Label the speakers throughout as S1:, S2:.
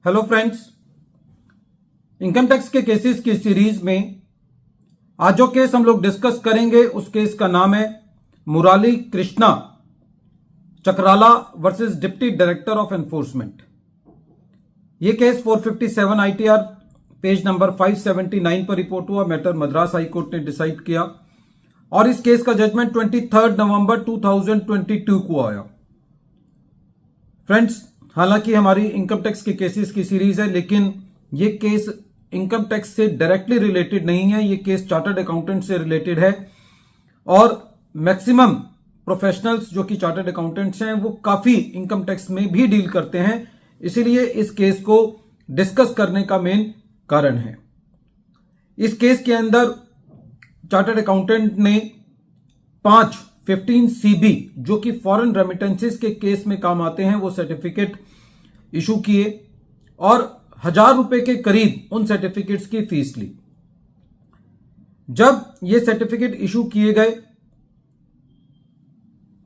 S1: Hello friends, income tax के cases की series में आज जो केस हम लोग डिस्कस करेंगे उस केस का नाम है Murali Krishna Chakrala versus deputy director of enforcement. ये केस 457 आईटीआर पेज नंबर 579 पर रिपोर्ट हुआ। मैटर मद्रास हाई कोर्ट ने डिसाइड किया और इस केस का जजमेंट 23 नवंबर 2022 को आया। फ्रेंड्स, हालांकि हमारी इनकम टैक्स के केसेस की सीरीज है, लेकिन ये केस इनकम टैक्स से डायरेक्टली रिलेटेड नहीं है। ये केस चार्टर्ड अकाउंटेंट से रिलेटेड है और मैक्सिमम प्रोफेशनल्स जो कि चार्टर्ड अकाउंटेंट्स हैं वो काफी इनकम टैक्स में भी डील करते हैं, इसीलिए इस केस को डिस्कस करने का मेन कारण है। इस केस के अंदर चार्टर्ड अकाउंटेंट ने 15 CB जो कि फॉरेन रेमिटेंसेस के केस में काम आते हैं वो सर्टिफिकेट इशू किए और ₹1000 के करीब उन सर्टिफिकेट्स की फीस ली। जब ये सर्टिफिकेट इशू किए गए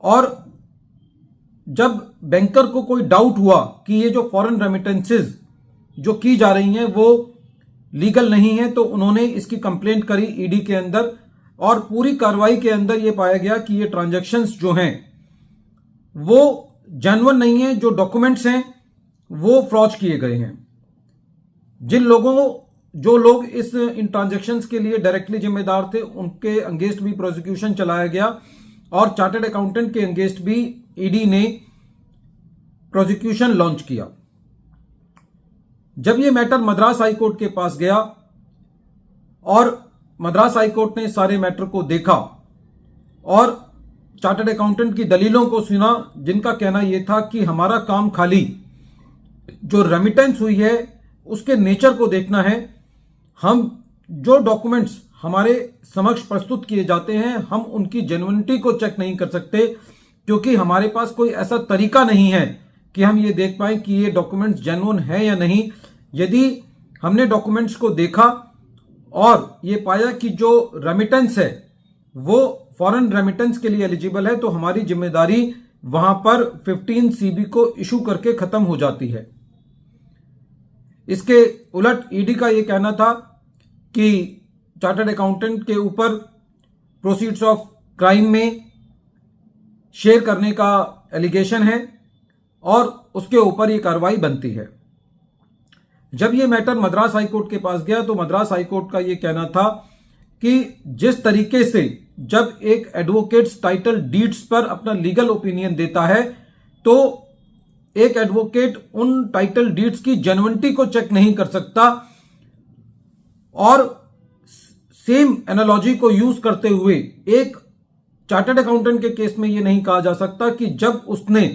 S1: और जब बैंकर को कोई डाउट हुआ कि ये जो फॉरेन रेमिटेंसेस जो की जा रही हैं वो लीगल नहीं है, तो उन्होंने इसकी कंप्लेंट करी ईडी के अंदर और पूरी कार्रवाई के अंदर यह पाया गया कि ये ट्रांजैक्शंस जो हैं वो जेन्युइन नहीं है। जो डॉक्यूमेंट्स हैं वो फ्रॉड किए गए हैं। जो लोग इन ट्रांजैक्शंस के लिए डायरेक्टली जिम्मेदार थे उनके अगेंस्ट भी प्रोसिक्यूशन चलाया गया और चार्टर्ड अकाउंटेंट के अगेंस्ट भी ईडी ने प्रोसिक्यूशन लॉन्च किया। जब ये मैटर मद्रास हाई कोर्ट के पास गया और मद्रास हाई कोर्ट ने सारे मैटर को देखा और चार्टर्ड अकाउंटेंट की दलीलों को सुना, जिनका कहना यह था कि हमारा काम खाली जो रेमिटेंस हुई है उसके नेचर को देखना है। हम जो डॉक्यूमेंट्स हमारे समक्ष प्रस्तुत किए जाते हैं हम उनकी जेन्युइनिटी को चेक नहीं कर सकते, क्योंकि हमारे पास कोई ऐसा तरीका नहीं है कि हम ये देख पाए कि ये डॉक्यूमेंट्स जेन्युइन है या नहीं। यदि हमने डॉक्यूमेंट्स को देखा और ये पाया कि जो रेमिटेंस है वो फॉरेन रेमिटेंस के लिए एलिजिबल है, तो हमारी जिम्मेदारी वहां पर 15 CB को इशू करके खत्म हो जाती है। इसके उलट ईडी का ये कहना था कि चार्टर्ड अकाउंटेंट के ऊपर प्रोसीड्स ऑफ क्राइम में शेयर करने का एलिगेशन है और उसके ऊपर ये कार्रवाई बनती है। जब ये मैटर मद्रास हाई कोर्ट के पास गया तो मद्रास हाई कोर्ट का ये कहना था कि जिस तरीके से जब एक एडवोकेट्स टाइटल डीड्स पर अपना लीगल ओपिनियन देता है तो एक एडवोकेट उन टाइटल डीड्स की जेन्युइनिटी को चेक नहीं कर सकता और सेम एनालॉजी को यूज करते हुए एक चार्टर्ड अकाउंटेंट के केस में यह नहीं कहा जा सकता कि जब उसने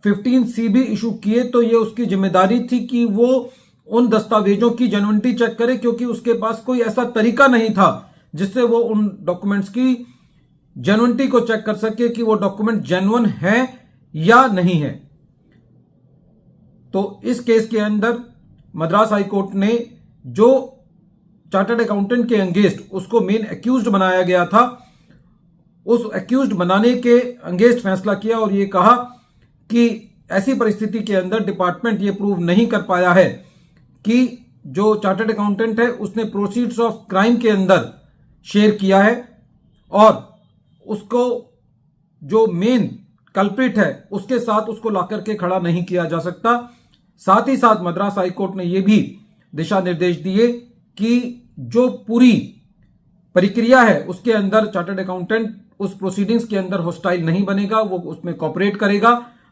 S1: 15 CB इशू किए तो यह उसकी जिम्मेदारी थी कि वो उन दस्तावेजों की जेन्युइनिटी चेक करे, क्योंकि उसके पास कोई ऐसा तरीका नहीं था जिससे वो उन डॉक्यूमेंट्स की जेन्युइनिटी को चेक कर सके कि वो डॉक्यूमेंट जेन्युइन है या नहीं है। तो इस केस के अंदर मद्रास हाई कोर्ट ने जो चार्टर्ड अकाउंटेंट के अगेंस्ट उसको मेन एक्यूज्ड बनाया गया था, उस एक्यूज्ड बनाने के अगेंस्ट फैसला किया और ये कहा कि ऐसी परिस्थिति के अंदर डिपार्टमेंट ये प्रूव नहीं कर पाया है कि जो चार्टर्ड अकाउंटेंट है उसने प्रोसीड्स ऑफ क्राइम के अंदर शेयर किया है और उसको जो मेन कल्प्रिट है उसके साथ उसको लाकर के खड़ा नहीं किया जा सकता। साथ ही साथ मद्रास हाई कोर्ट ने यह भी दिशा निर्देश दिए कि जो पूरी प्रक्रिया है उसके अंदर चार्टर्ड अकाउंटेंट उस प्रोसीडिंग्स के अंदर हॉस्टाइल नहीं बनेगा, वो उसमें कॉपरेट करेगा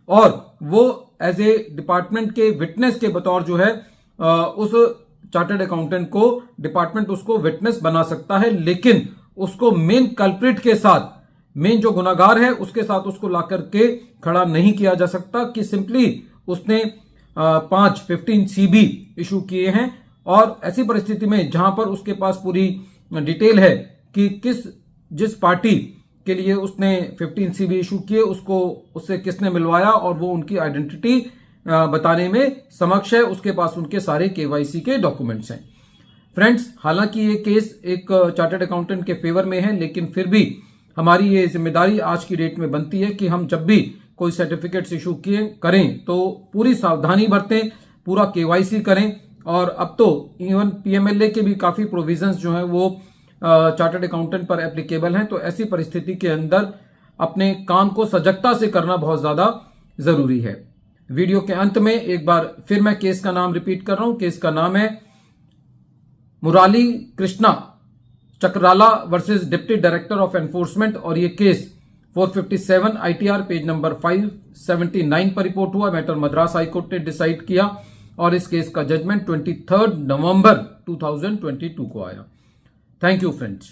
S1: और वो एज ए डिपार्टमेंट के विटनेस के बतौर जो है उस चार्टर्ड अकाउंटेंट को डिपार्टमेंट उसको विटनेस बना सकता है, लेकिन उसको मेन कल्प्रिट के साथ, मेन जो गुनाहगार है उसके साथ उसको लाकर के खड़ा नहीं किया जा सकता कि सिंपली उसने 15 CB इशू किए हैं और ऐसी परिस्थिति में जहां पर उसके पास पूरी डिटेल है कि जिस पार्टी के लिए उसने 15 CB इशू किए उससे किसने मिलवाया और वो उनकी आइडेंटिटी बताने में समक्ष है, उसके पास उनके सारे KYC के डॉक्यूमेंट्स हैं। फ्रेंड्स, हालांकि ये केस एक चार्टर्ड अकाउंटेंट के फेवर में है, लेकिन फिर भी हमारी ये जिम्मेदारी आज की डेट में बनती है कि हम जब भी कोई सर्टिफिकेट्स इशू करें तो पूरी सावधानी बरतें, पूरा केवाईसी करें। और अब तो इवन पीएमएलए के भी काफी प्रोविजंस जो हैं वो चार्टर्ड अकाउंटेंट पर एप्लीकेबल हैं। तो ऐसी परिस्थिति के अंदर अपने काम को सजगता से करना बहुत ज्यादा जरूरी है। वीडियो के अंत में एक बार फिर मैं केस का नाम रिपीट कर रहा हूं। केस का नाम है Murali Krishna Chakrala versus deputy director of enforcement, और ये केस 457 आईटीआर पेज नंबर 579 पर रिपोर्ट हुआ। मैटर मद्रास हाईकोर्ट ने डिसाइड किया और इस केस का जजमेंट 23 नवंबर 2022 को आया। Thank you friends.